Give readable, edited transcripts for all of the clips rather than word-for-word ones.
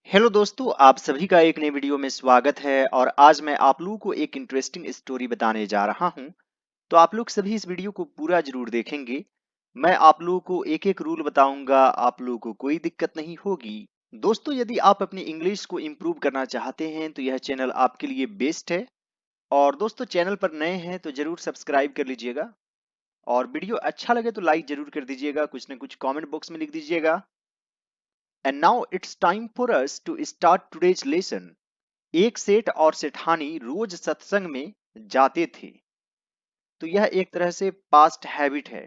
Hello दोस्तों, आप सभी का एक नई वीडियो में स्वागत है और आज मैं आप लोगों को एक इंटरेस्टिंग स्टोरी बताने जा रहा हूं। तो आप लोग सभी इस वीडियो को पूरा जरूर देखेंगे। मैं आप लोगों को एक एक रूल बताऊंगा, आप लोगों को कोई दिक्कत नहीं होगी। दोस्तों, यदि आप अपनी इंग्लिश को इम्प्रूव करना चाहते हैं तो यह चैनल आपके लिए बेस्ट है। और दोस्तों, चैनल पर नए हैं तो जरूर सब्सक्राइब कर लीजिएगा और वीडियो अच्छा लगे तो लाइक जरूर कर दीजिएगा, कुछ ना कुछ कमेंट बॉक्स में लिख दीजिएगा। And now it's time for us to start today's lesson. एक सेठ और सेठानी रोज सत्संग में जाते थे। तो यह एक तरह से पास्ट हैबिट है।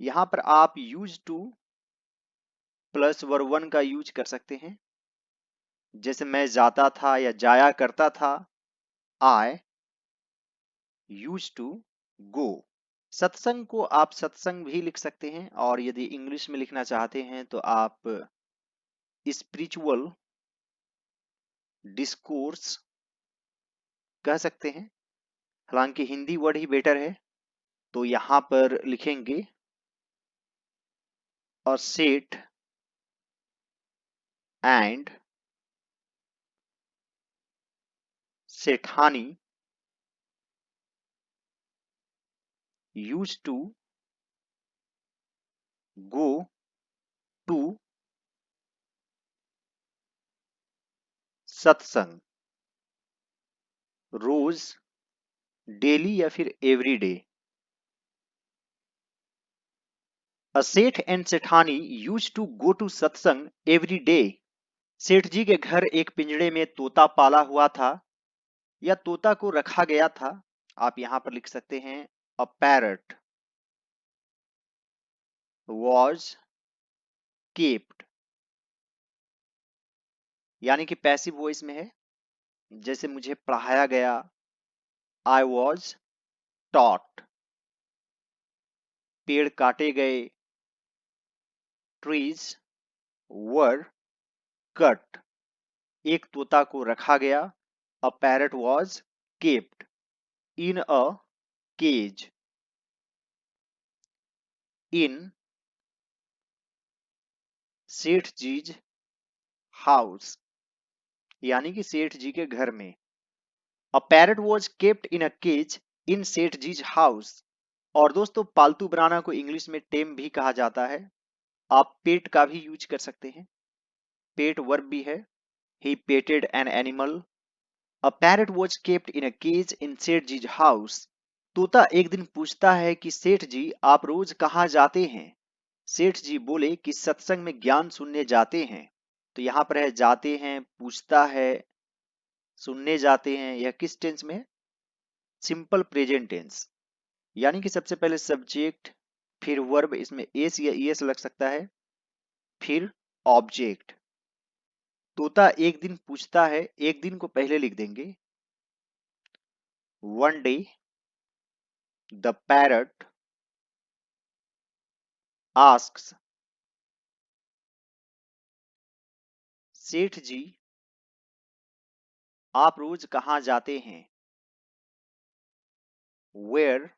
यहां पर आप यूज टू प्लस वर वन का यूज कर सकते हैं। जैसे मैं जाता था या जाया करता था, आई यूज टू गो। सत्संग को आप सत्संग भी लिख सकते हैं और यदि इंग्लिश में लिखना चाहते हैं तो आप स्पिरिचुअल डिस्कोर्स कह सकते हैं। हालांकि हिंदी वर्ड ही बेटर है, तो यहां पर लिखेंगे और सेठ and Sethani used to go to सत्संग। रोज, डेली या फिर every day. A seth and sethani use to go to satsang every day. सेठ जी के घर एक पिंजड़े में तोता पाला हुआ था या तोता को रखा गया था। आप यहां पर लिख सकते हैं अ पैरट वॉज केप्ड, यानी कि पैसिव वॉइस में है। जैसे मुझे पढ़ाया गया, आई वॉज टॉट। पेड़ काटे गए, ट्रीज वर कट। एक तोता को रखा गया, a parrot was kept in a cage in Seth ji's house, यानी कि सेठ जी के घर में। A parrot was kept in a cage in Seth ji's house. और दोस्तों, पालतू बनाना को इंग्लिश में टेम भी कहा जाता है। आप पेट का भी यूज कर सकते हैं। पेट वर्ब भी है। He petted an animal. A parrot was kept in a cage in Seth ji's house. तोता एक दिन पूछता है कि सेठ जी, आप रोज कहाँ जाते हैं। सेठ जी बोले कि सत्संग में ज्ञान सुनने जाते हैं। तो यहां पर है जाते हैं, पूछता है, सुनने जाते हैं। यह किस टेंस में है? सिंपल प्रेजेंट टेंस, यानी कि सबसे पहले सब्जेक्ट, फिर वर्ब, इसमें एस या ईएस लग सकता है, फिर ऑब्जेक्ट। तोता एक दिन पूछता है, एक दिन को पहले लिख देंगे। One day the parrot asks, सेठ जी आप रोज कहाँ जाते हैं। Where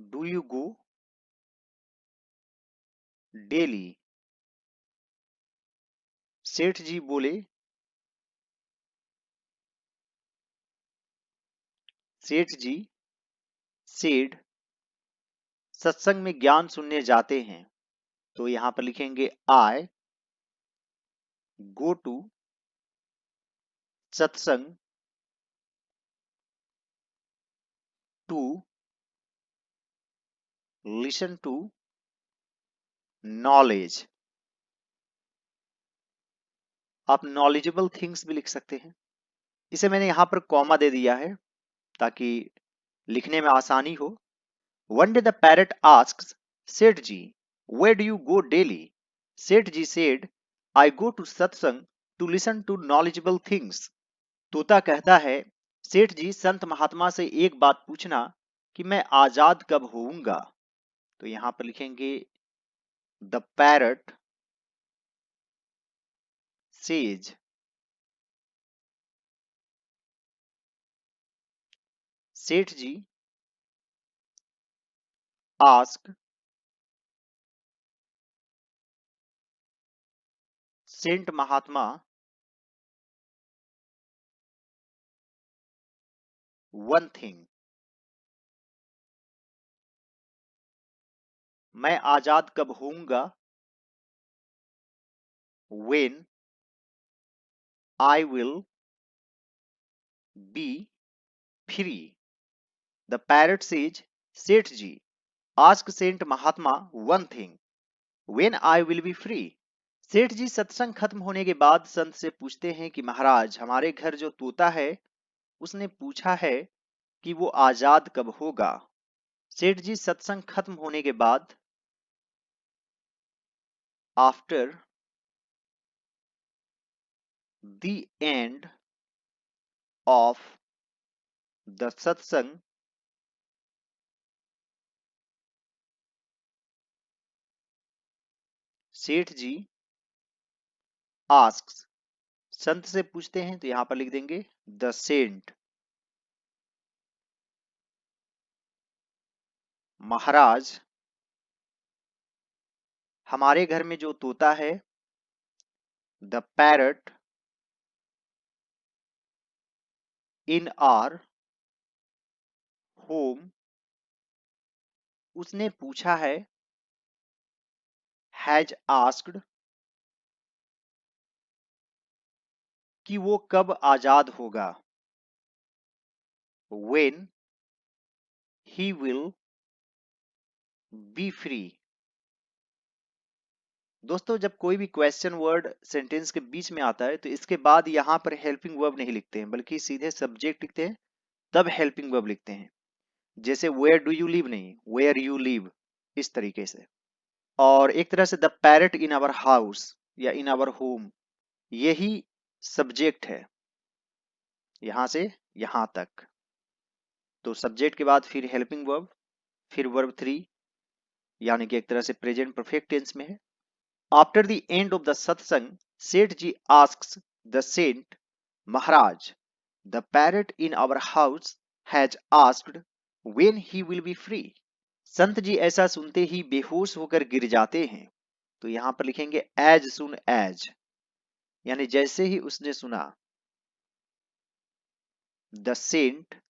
do you go daily. सेठ जी बोले, सेठ जी सेड सत्संग में ज्ञान सुनने जाते हैं। तो यहां पर लिखेंगे आई go to satsang to listen to knowledge. आप नॉलेजेबल थिंग्स भी लिख सकते हैं। इसे मैंने यहां पर कॉमा दे दिया है ताकि लिखने में आसानी हो। One day the parrot asks सेठ ji where do you go daily. सेठ ji said I go to satsang to listen to knowledgeable things. तोता कहता है, सेठ जी संत महात्मा से एक बात पूछना कि मैं आजाद कब होऊंगा। तो यहां पर लिखेंगे द पैरट सेज सेठ जी आस्क सेंट महात्मा वन थिंग। मैं आजाद कब होऊंगा? when I will be free। The parrot says, सेठ जी, ask Saint Mahatma one thing, when I will be free। सेठ जी सत्संग खत्म होने के बाद संत से पूछते हैं कि महाराज, हमारे घर जो तोता है उसने पूछा है कि वो आजाद कब होगा। सेठ जी सत्संग खत्म होने के बाद after the end of the satsang Seth ji asks, संत से पूछते हैं तो यहां पर लिख देंगे द सेंट, महाराज हमारे घर में जो तोता है, the parrot in are home, उसने पूछा है, हैज आस्क्ड, कि वो कब आजाद होगा, when he will be free. दोस्तों, जब कोई भी क्वेश्चन वर्ड सेंटेंस के बीच में आता है तो इसके बाद यहां पर हेल्पिंग वर्ब नहीं लिखते हैं, बल्कि सीधे सब्जेक्ट लिखते हैं, तब हेल्पिंग वर्ब लिखते हैं। जैसे वेयर डू यू लिव नहीं, वेयर यू लिव, इस तरीके से। और एक तरह से the parrot in our house या इन आवर होम, यही सब्जेक्ट है यहां से यहां तक। तो सब्जेक्ट के बाद फिर हेल्पिंग वर्ब, फिर वर्ब 3, यानी कि एक तरह से प्रेजेंट परफेक्ट टेंस में है। After the end of the satsang Seth ji asks the saint, Maharaj the parrot in our house has asked when he will be free. संत जी ऐसा सुनते ही बेहोश होकर गिर जाते हैं। तो यहां पर लिखेंगे एज सुन एज, यानी जैसे ही उसने सुना। द सेंट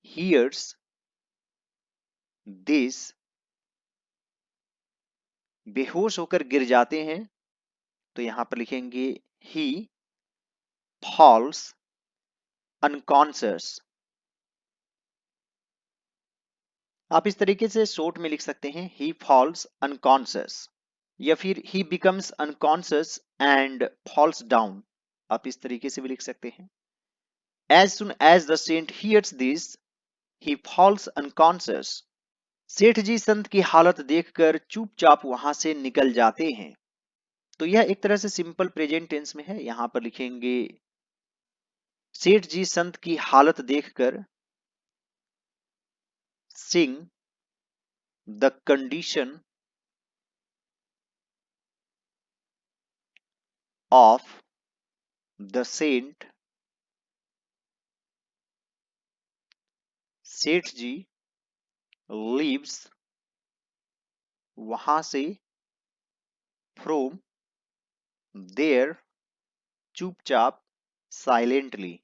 hears this, बेहोश होकर गिर जाते हैं। तो यहां पर लिखेंगे he falls unconscious। आप इस तरीके से शॉर्ट में लिख सकते हैं he falls unconscious, या फिर he becomes unconscious and falls down, आप इस तरीके से भी लिख सकते हैं। as soon as the saint hears this he falls unconscious। सेठ जी संत की हालत देखकर चुपचाप वहां से निकल जाते हैं। तो यह एक तरह से सिंपल प्रेजेंट टेंस में है। यहां पर लिखेंगे सेठ जी संत की हालत देखकर, seeing the condition of the saint, Seth ji leaves, वहां से, फ्रोम देयर, चुपचाप, silently.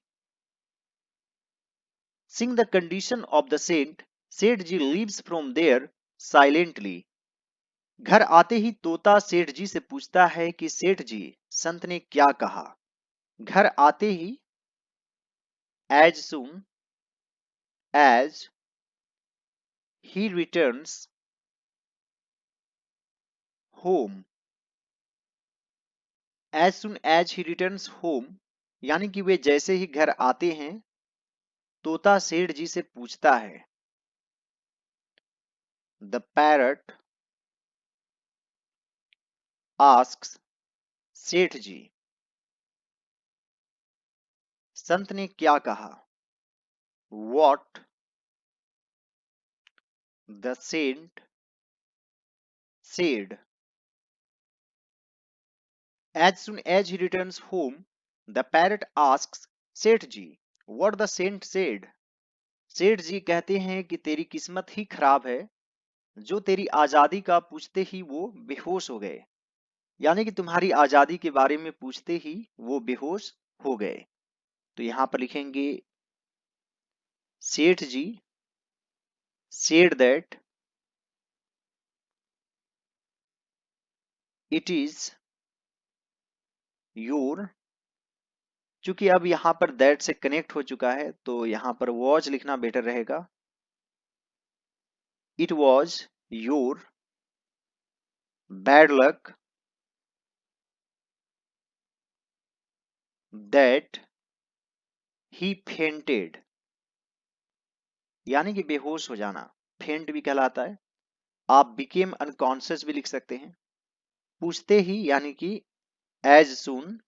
Seeing the condition of the saint, Seth ji leaves from there silently. घर आते ही तोता सेठ जी से पूछता है कि सेठ जी संत ने क्या कहा। घर आते ही, as soon as he returns home, as soon as he returns home, यानी कि वे जैसे ही घर आते हैं तोता सेठ जी से पूछता है। द पैरट आस्क्स, सेठ जी संत ने क्या कहा। What the saint said. As soon as he returns home the parrot asks, सेठ जी व्हाट द सेंट सेड। सेठ जी कहते हैं कि तेरी किस्मत ही खराब है, जो तेरी आजादी का पूछते ही वो बेहोश हो गए। यानी कि तुम्हारी आजादी के बारे में पूछते ही वो बेहोश हो गए। तो यहां पर लिखेंगे सेठ जी said that it is your, चूंकि अब यहां पर दैट से कनेक्ट हो चुका है तो यहां पर वॉज लिखना बेटर रहेगा। It was your bad luck that he fainted, यानी कि बेहोश हो जाना फेंट भी कहलाता है। आप बिकेम अनकॉन्शियस भी लिख सकते हैं। पूछते ही यानी कि as soon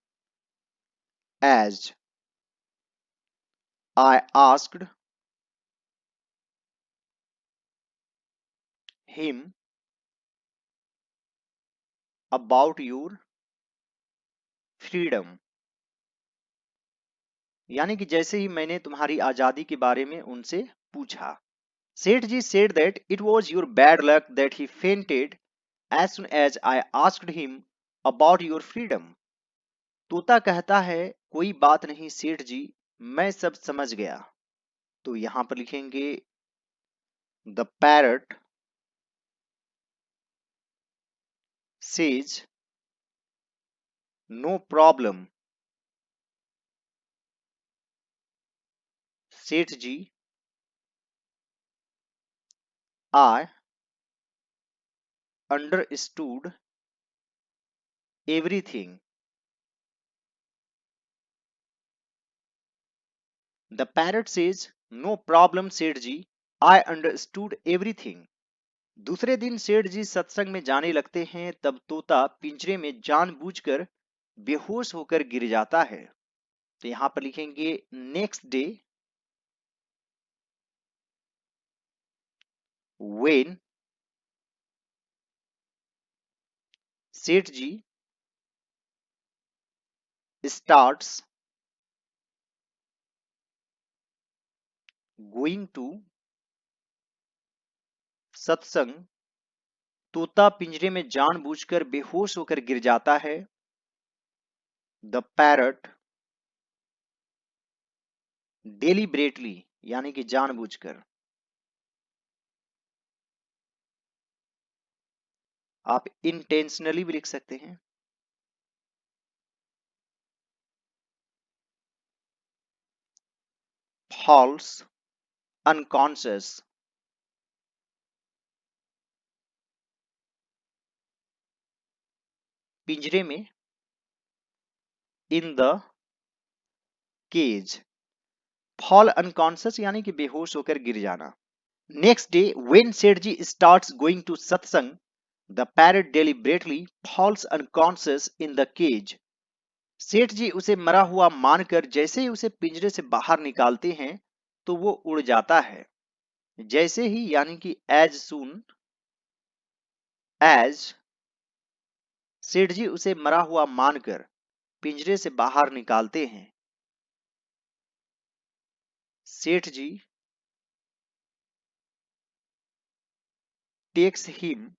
as I asked him about your freedom, यानी कि जैसे ही मैंने तुम्हारी आजादी के बारे में उनसे पूछा। सेठ जी said that it was your bad luck that he fainted as soon as I asked him about your freedom. तोता कहता है कोई बात नहीं सेठ जी, मैं सब समझ गया। तो यहां पर लिखेंगे the parrot says no problem Seth ji I understood everything. The parrot says no problem Seth ji I understood everything. दूसरे दिन सेठ जी सत्संग में जाने लगते हैं तब तोता पिंजरे में जानबूझकर बेहोश होकर गिर जाता है। तो यहां पर लिखेंगे नेक्स्ट डे व्हेन सेठ जी स्टार्ट्स गोइंग टू सत्संग, तोता पिंजरे में जानबूझकर बेहोश होकर गिर जाता है। द पैरट डेलिब्रेटली, यानी कि जानबूझकर। आप इंटेंशनली भी लिख सकते हैं। फॉल्स अनकॉन्शियस, पिंजरे में in the cage, fall unconscious यानी कि बेहोश होकर गिर जाना। Next day when Sethji starts going to satsang the parrot deliberately falls unconscious in the cage. सेठ जी उसे मरा हुआ मानकर जैसे ही उसे पिंजरे से बाहर निकालते हैं तो वो उड़ जाता है। जैसे ही यानी कि एज सुन एज सेठ जी उसे मरा हुआ मानकर पिंजरे से बाहर निकालते हैं। सेठ जी टेक्स हिम,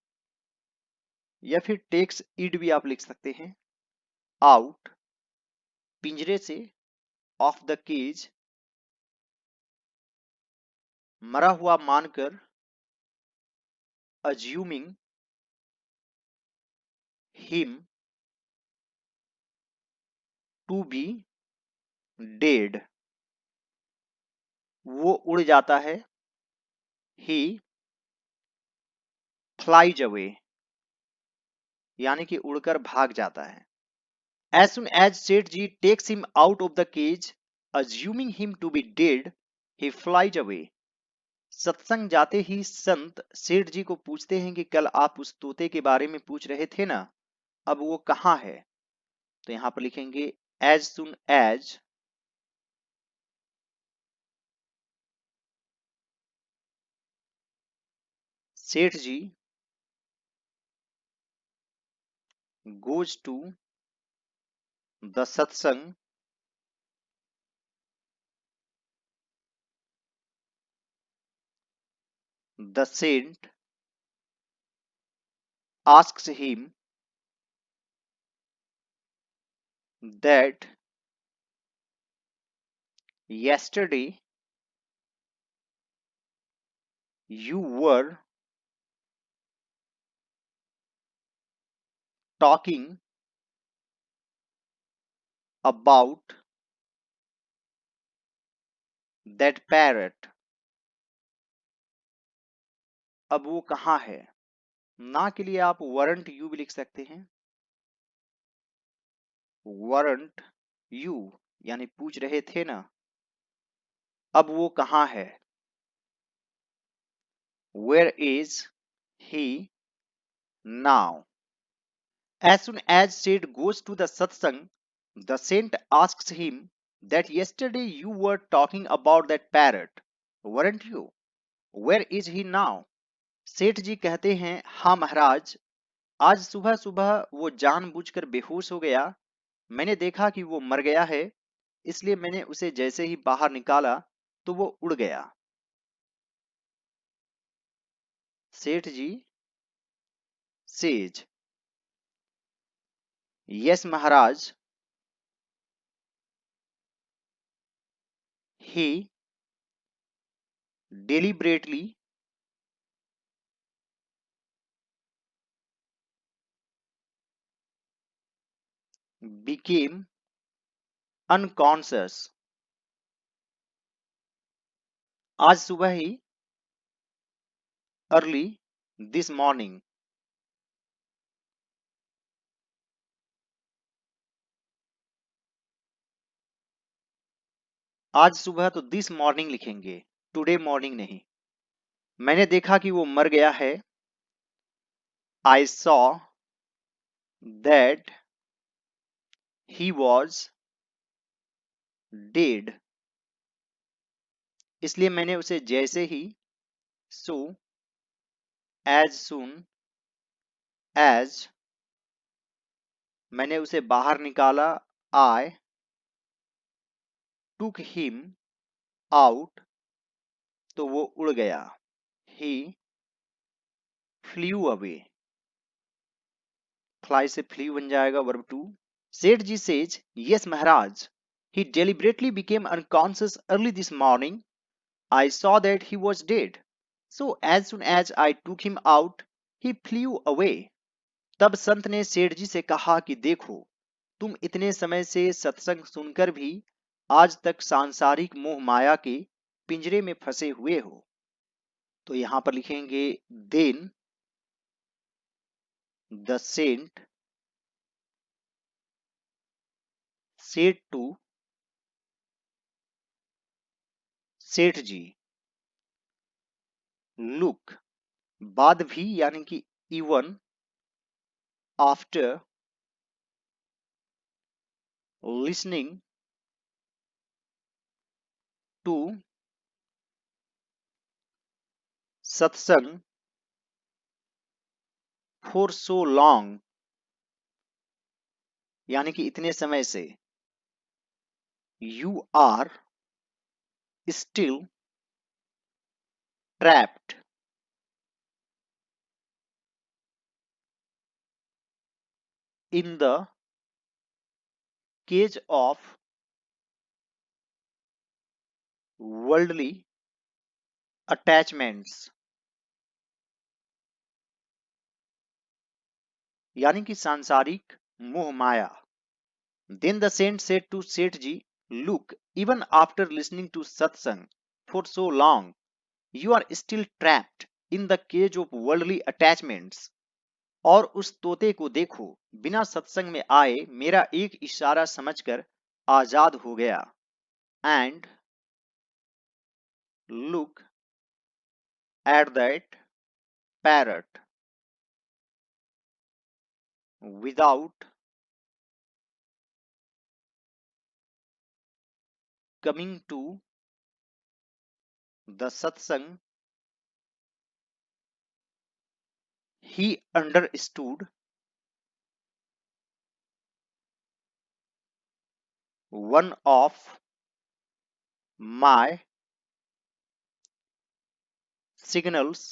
या फिर टेक्स इड भी आप लिख सकते हैं, आउट पिंजरे से, ऑफ द केज मरा हुआ मानकर, assuming him to be dead, वो उड़ जाता है। ही फ्लाइज अवे, यानी कि उड़कर भाग जाता है। As soon as Seth ji takes him out of the cage assuming him to be dead he flies away. सत्संग जाते ही संत सेठ जी को पूछते हैं कि कल आप उस तोते के बारे में पूछ रहे थे ना, अब वो कहाँ है। तो यहां पर लिखेंगे as soon as Seth ji goes to the satsang, the saint asks him that yesterday you were talking about that parrot. अब वो कहाँ है? ना के लिए आप weren't you भी लिख सकते हैं। weren't you यानी पूछ रहे थे ना, अब वो कहाँ है? Where is he now? As soon as Sid goes to the satsang, the saint asks him that yesterday you were talking about that parrot, weren't you? Where is he now? सेठ जी कहते हैं, हाँ महाराज, आज सुबह सुबह वो जानबूझकर बेहोश हो गया। मैंने देखा कि वो मर गया है, इसलिए मैंने उसे जैसे ही बाहर निकाला तो वो उड़ गया। सेठ जी सेज, यस महाराज, ही deliberately became unconscious। आज सुबह ही अर्ली दिस मॉर्निंग। आज सुबह तो दिस मॉर्निंग लिखेंगे, टुडे मॉर्निंग नहीं। मैंने देखा कि वो मर गया है। I saw that he was dead. इसलिए मैंने उसे जैसे ही, सो एज सुन एज, मैंने उसे बाहर निकाला, आई टुक हिम आउट, तो वो उड़ गया। ही फ्ल्यू अवे, फ्लाई से फ्ल्यू बन जाएगा verb two. Seth ji says, yes Maharaj, he deliberately became unconscious early this morning. I saw that he was dead. So as soon as I took him out, he flew away. तब संत ने सेठ जी से कहा कि देखो, तुम इतने समय से सत्संग सुनकर भी आज तक सांसारिक मोह माया के पिंजरे में फंसे हुए हो। तो यहां पर लिखेंगे then the saint said to Seth ji, look, बाद भी यानी कि even after listening to satsang for so long, यानी कि इतने समय से, you are still trapped in the cage of worldly attachments, यानी कि सांसारिक मोह माया। Then the saint said to Seth ji, look, even after listening to satsang for so long, you are still trapped in the cage of worldly attachments. और उस तोते को देखो, बिना सत्संग में आए मेरा एक इशारा समझकर आजाद हो गया। And look at that parrot without coming to the satsang, he understood one of my signals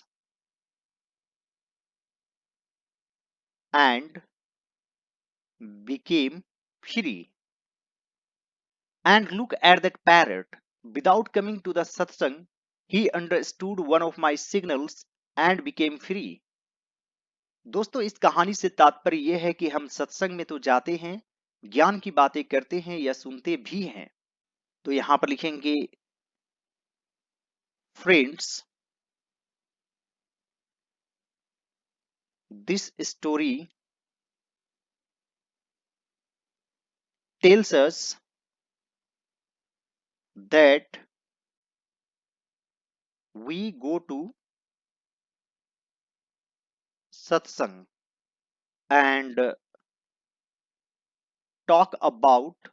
and became free। And look at that parrot. Without coming to the satsang, he understood one of my signals and became free. दोस्तों इस कहानी से तात्पर्य यह है कि हम सत्संग में तो जाते हैं, ज्ञान की बातें करते हैं या सुनते भी हैं। तो यहां पर लिखेंगे friends, this story tells us that we go to satsang and talk about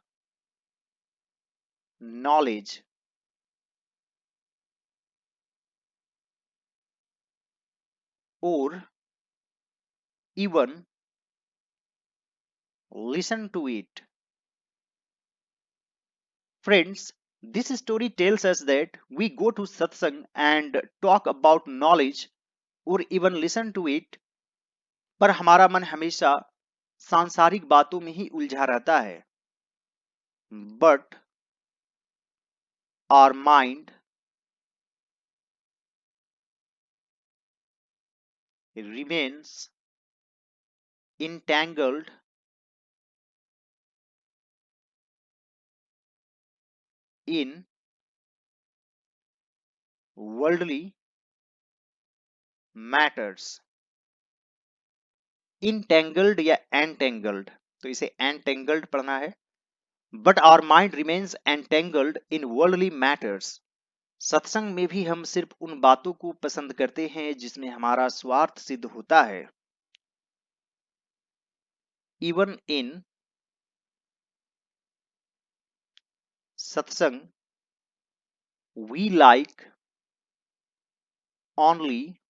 knowledge or even listen to it. Friends, this story tells us that we go to satsang and talk about knowledge or even listen to it, पर हमारा मन हमेशा सांसारिक बातों में ही उलझा रहता है। But our mind remains entangled in worldly matters. Entangled या entangled, तो इसे entangled पढ़ना है। But our mind remains entangled in worldly matters. सत्संग में भी हम सिर्फ उन बातों को पसंद करते हैं जिसमें हमारा स्वार्थ सिद्ध होता है। Even in satsang, we like only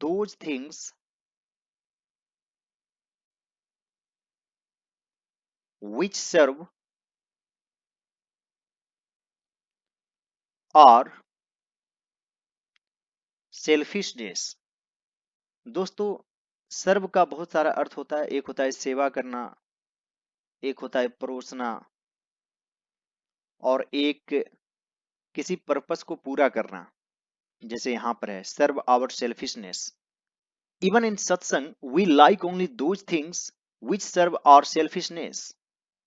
those things which serve our selfishness. दोस्तों सर्व का बहुत सारा अर्थ होता है। एक होता है सेवा करना, एक होता है परोसना, और एक किसी पर्पस को पूरा करना, जैसे यहां पर है serve our selfishness. Even in satsang we like only those things which serve our selfishness.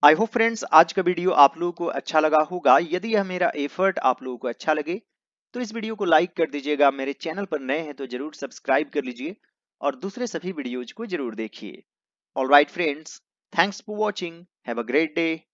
I hope friends आज का वीडियो आप लोगों को अच्छा लगा होगा। यदि यह मेरा एफर्ट आप लोगों को अच्छा लगे तो इस वीडियो को लाइक कर दीजिएगा। मेरे चैनल पर नए हैं तो जरूर सब्सक्राइब कर लीजिए और दूसरे सभी वीडियोज को जरूर देखिए। Alright friends, thanks for watching, have a great day.